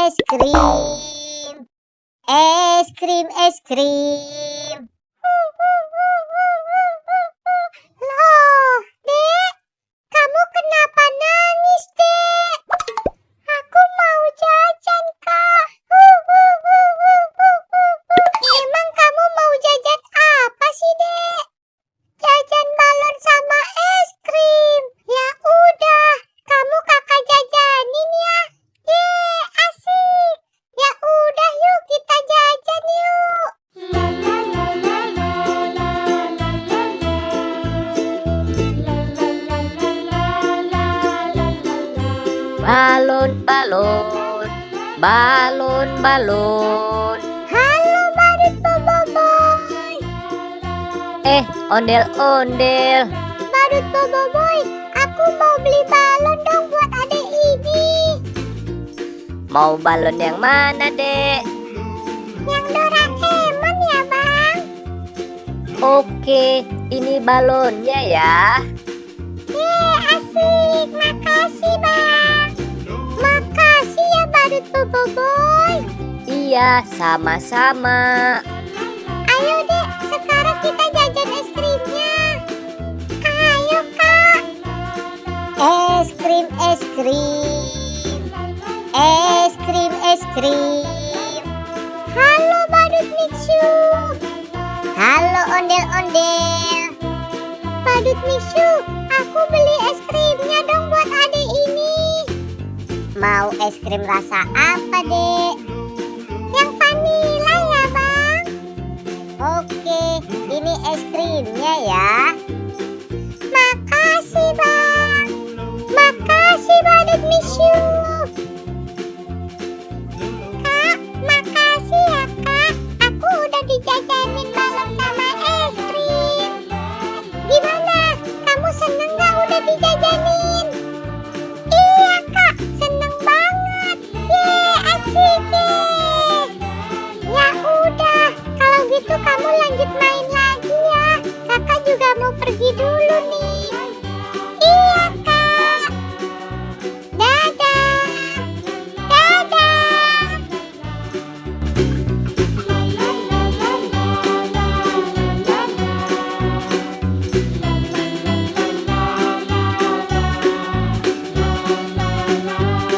es krim. Es krim, es krim. Loh, Dek, kamu kenapa nangis, Dek? Aku mau jajan, Kak. Emang kamu mau jajan apa sih, Dek? Jajan balon sama es krim. Ya udah, kamu kakak jajanin ya. Yeay, asik. Ya udah yuk kita jajan yuk. Balon, balon, balon, balon. Halo Badut Boboiboy. Ondel-ondel. Badut Boboiboy, aku mau beli balon dong buat adek ini. Mau balon yang mana, Dek? Yang Doraemon ya, Bang? Oke, ini balonnya ya. Yeay, asik. Makasih, Bang. Makasih ya Badut Boboiboy. Iya, sama-sama. Ayo Dek, sekarang kita jajan es krimnya. Ayo Kak. Es krim, es krim. Es krim, es krim. Halo Badut Mixu. Halo ondel-ondel. Badut Mixu, aku beli es krimnya dong buat adek ini. Mau es krim rasa apa, Dek? Yang vanila ya, Bang? Oke, ini es krimnya ya. Makasih, Bang. Makasih, Badut Mixu. Kak, makasih ya, Kak. Aku udah dijajanin balon sama es krim. Gimana? Kamu seneng gak udah dijajanin? Iya, Kak. Seneng banget. Yeay, asik deh. Ya udah, kalau gitu kamu lanjut main lagi ya. Kakak juga mau pergi dulu nih.